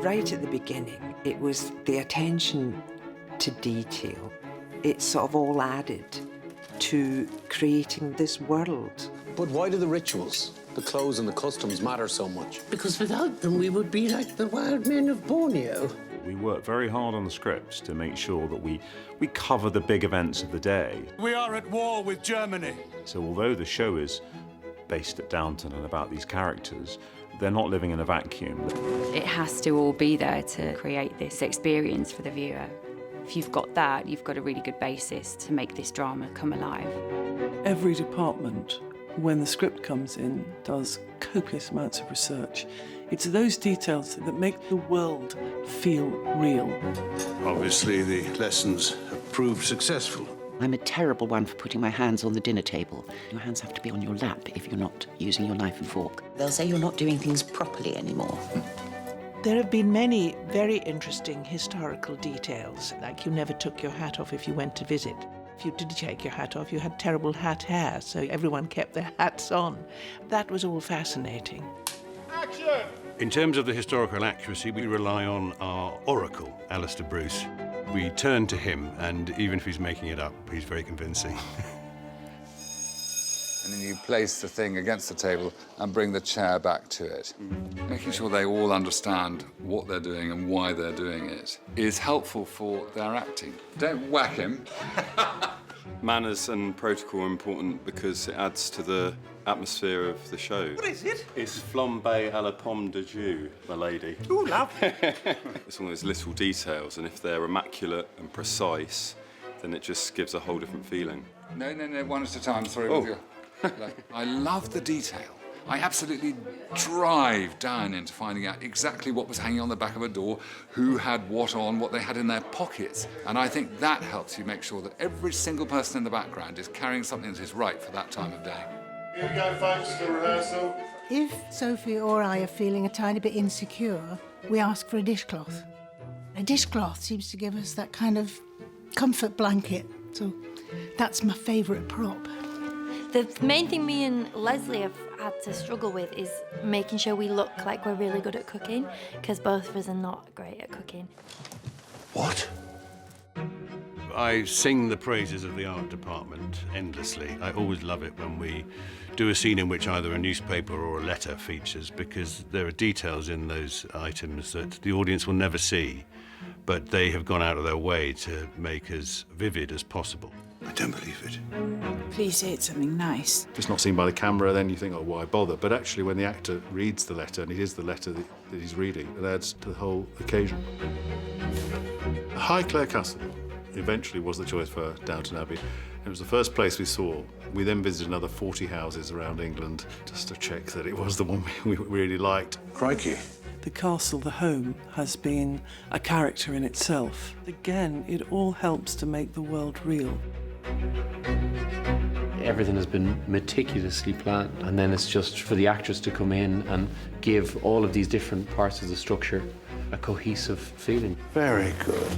Right at the beginning, it was the attention to detail. It sort of all added to creating this world. But why do the rituals, the clothes and the customs matter so much? Because without them, we would be like the wild men of Borneo. We work very hard on the scripts to make sure that we cover the big events of the day. We are at war with Germany. So although the show is based at Downton and about these characters, they're not living in a vacuum. It has to all be there to create this experience for the viewer. If you've got that, you've got a really good basis to make this drama come alive. Every department, when the script comes in, does copious amounts of research. It's those details that make the world feel real. Obviously, the lessons have proved successful. I'm a terrible one for putting my hands on the dinner table. Your hands have to be on your lap if you're not using your knife and fork. They'll say you're not doing things properly anymore. There have been many very interesting historical details, like you never took your hat off if you went to visit. If you did take your hat off, you had terrible hat hair, so everyone kept their hats on. That was all fascinating. Action! In terms of the historical accuracy, we rely on our oracle, Alistair Bruce. We turn to him, and even if he's making it up, he's very convincing. And then you place the thing against the table and bring the chair back to it. Making sure they all understand what they're doing and why they're doing it is helpful for their acting. Don't whack him. Manners and protocol are important because it adds to the atmosphere of the show. What is it? It's flambé à la pomme de jus, my lady. Ooh, lovely. It's one of those little details, and if they're immaculate and precise, then it just gives a whole different feeling. No, one at a time. Sorry. With you. I love the detail. I absolutely drive down into finding out exactly what was hanging on the back of a door, who had what on, what they had in their pockets. And I think that helps you make sure that every single person in the background is carrying something that is right for that time of day. Here we go, folks, for rehearsal. If Sophie or I are feeling a tiny bit insecure, we ask for a dishcloth. A dishcloth seems to give us that kind of comfort blanket. So that's my favourite prop. The main thing me and Leslie have had to struggle with is making sure we look like we're really good at cooking, because both of us are not great at cooking. What? I sing the praises of the art department endlessly. I always love it when we do a scene in which either a newspaper or a letter features, because there are details in those items that the audience will never see, but they have gone out of their way to make as vivid as possible. I don't believe it. Please say it's something nice. If it's not seen by the camera, then you think, oh, why bother? But actually, when the actor reads the letter, and it is the letter that he's reading, it adds to the whole occasion. Highclere Castle eventually was the choice for Downton Abbey. It was the first place we saw. We then visited another 40 houses around England just to check that it was the one we really liked. Crikey. The castle, the home, has been a character in itself. Again, it all helps to make the world real. Everything has been meticulously planned, and then it's just for the actors to come in and give all of these different parts of the structure a cohesive feeling. Very good.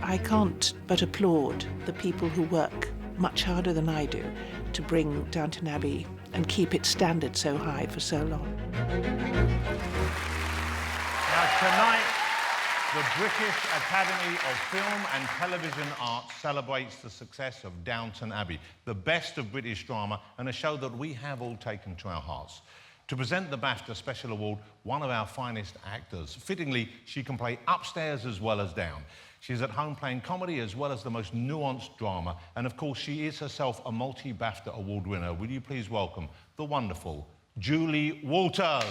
I can't but applaud the people who work much harder than I do to bring Downton Abbey and keep its standard so high for so long. Now, tonight, the British Academy of Film and Television Arts celebrates the success of Downton Abbey, the best of British drama, and a show that we have all taken to our hearts. To present the BAFTA Special Award, one of our finest actors. Fittingly, she can play upstairs as well as down. She's at home playing comedy as well as the most nuanced drama. And of course, she is herself a multi-BAFTA Award winner. Will you please welcome the wonderful Julie Walters.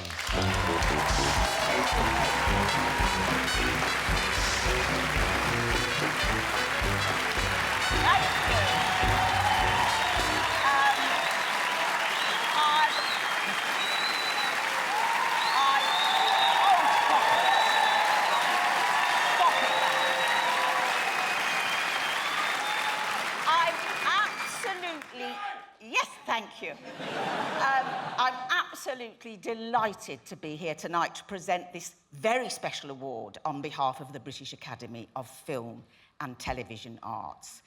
Thank you. I'm absolutely delighted to be here tonight to present this very special award on behalf of the British Academy of Film and Television Arts.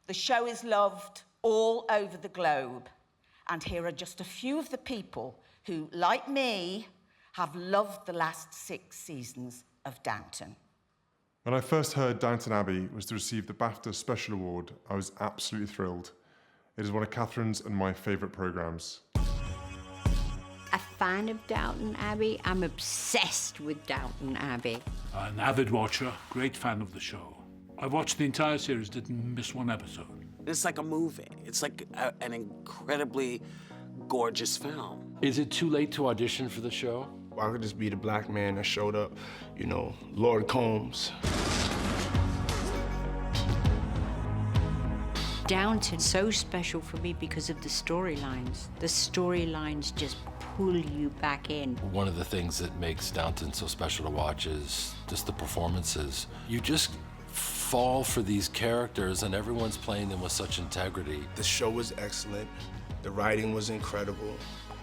The show is loved all over the globe, and here are just a few of the people who, like me, have loved the last 6 seasons of Downton. When I first heard Downton Abbey was to receive the BAFTA Special Award, I was absolutely thrilled. It is one of Catherine's and my favourite programmes. A fan of Downton Abbey. I'm obsessed with Downton Abbey. An avid watcher, great fan of the show. I've watched the entire series, didn't miss one episode. It's like a movie. It's like an incredibly gorgeous film. Is it too late to audition for the show? I could just be the black man that showed up, you know, Lord Combs. Downton's so special for me because of the storylines. The storylines just pull you back in. One of the things that makes Downton so special to watch is just the performances. You just fall for these characters and everyone's playing them with such integrity. The show was excellent. The writing was incredible.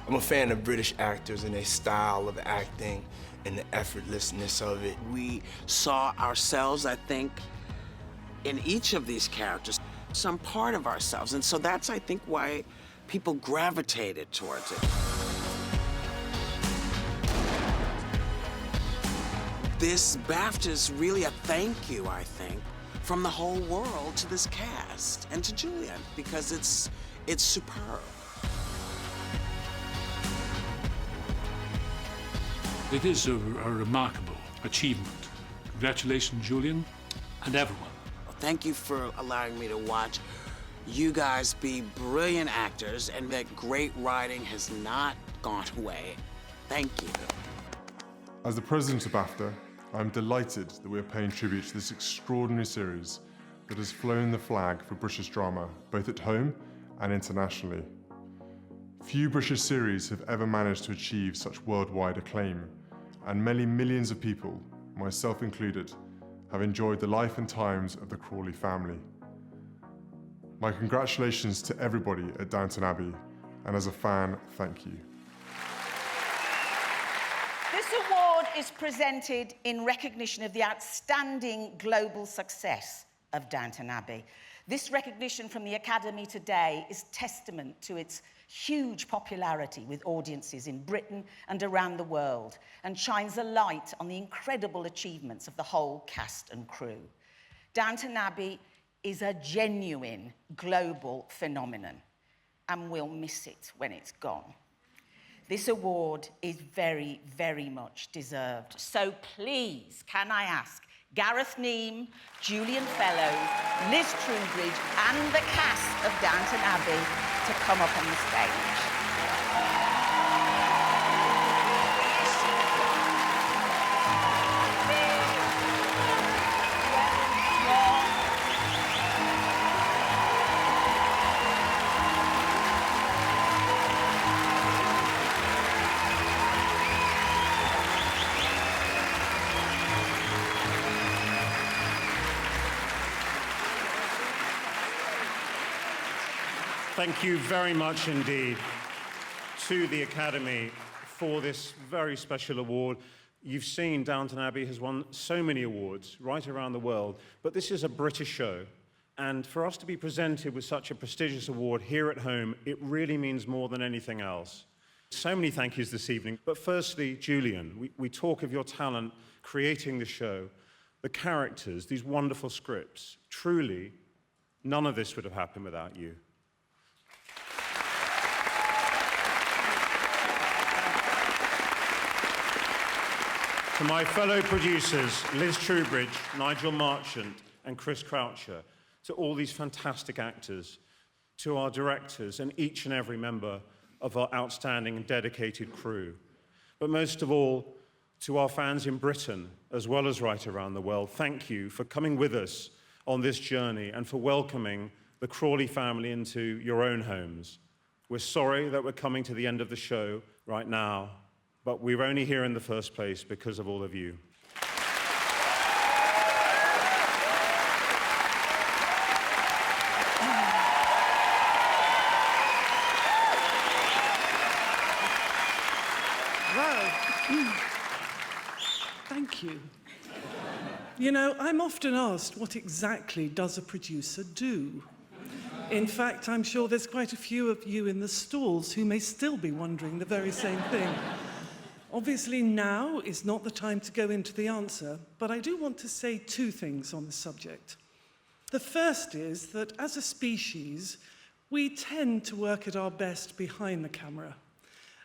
I'm a fan of British actors and their style of acting and the effortlessness of it. We saw ourselves, I think, in each of these characters, some part of ourselves. And so that's, I think, why people gravitated towards it. This BAFTA is really a thank you, I think, from the whole world to this cast and to Julian, because it's superb. It is a remarkable achievement. Congratulations, Julian, and everyone. Thank you for allowing me to watch you guys be brilliant actors, and that great writing has not gone away. Thank you. As the president of BAFTA, I'm delighted that we're paying tribute to this extraordinary series that has flown the flag for British drama, both at home and internationally. Few British series have ever managed to achieve such worldwide acclaim, and many millions of people, myself included, have enjoyed the life and times of the Crawley family. My congratulations to everybody at Downton Abbey, and as a fan, thank you. This award is presented in recognition of the outstanding global success of Downton Abbey. This recognition from the Academy today is testament to its huge popularity with audiences in Britain and around the world, and shines a light on the incredible achievements of the whole cast and crew. Downton Abbey is a genuine global phenomenon, and we'll miss it when it's gone. This award is very, very much deserved. So please, can I ask Gareth Neame, Julian Fellowes, Liz Trubridge, and the cast of Downton Abbey to come up on the stage. Thank you very much indeed to the Academy for this very special award. You've seen Downton Abbey has won so many awards right around the world, but this is a British show. And for us to be presented with such a prestigious award here at home, it really means more than anything else. So many thank yous this evening. But firstly, Julian, we talk of your talent creating the show, the characters, these wonderful scripts. Truly, none of this would have happened without you. To my fellow producers, Liz Trubridge, Nigel Marchant, and Chris Croucher, to all these fantastic actors, to our directors, and each and every member of our outstanding and dedicated crew. But most of all, to our fans in Britain, as well as right around the world, thank you for coming with us on this journey and for welcoming the Crawley family into your own homes. We're sorry that we're coming to the end of the show right now, but we were only here in the first place because of all of you. Wow. Thank you. You know, I'm often asked, what exactly does a producer do? In fact, I'm sure there's quite a few of you in the stalls who may still be wondering the very same thing. Obviously, now is not the time to go into the answer, but I do want to say two things on the subject. The first is that as a species, we tend to work at our best behind the camera.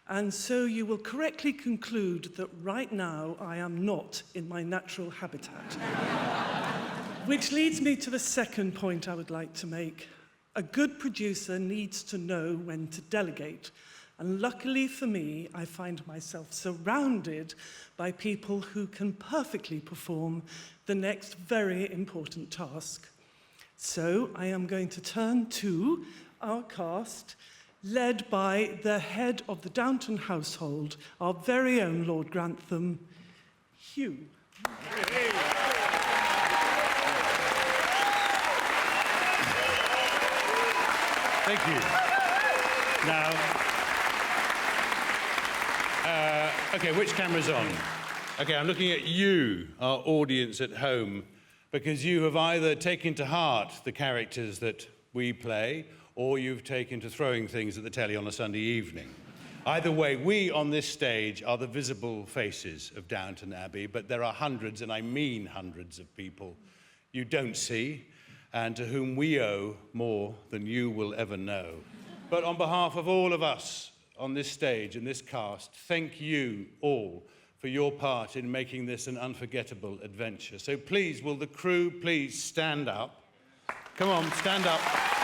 And so you will correctly conclude that right now I am not in my natural habitat. Which leads me to the second point I would like to make. A good producer needs to know when to delegate. And luckily for me, I find myself surrounded by people who can perfectly perform the next very important task. So I am going to turn to our cast, led by the head of the Downton household, our very own Lord Grantham, Hugh. Thank you. Now, okay, which camera's on? Okay, I'm looking at you, our audience at home, because you have either taken to heart the characters that we play, or you've taken to throwing things at the telly on a Sunday evening. Either way, we on this stage are the visible faces of Downton Abbey, but there are hundreds, and I mean hundreds of people you don't see, and to whom we owe more than you will ever know. But on behalf of all of us on this stage and this cast, thank you all for your part in making this an unforgettable adventure. So please, will the crew please stand up? Come on, stand up.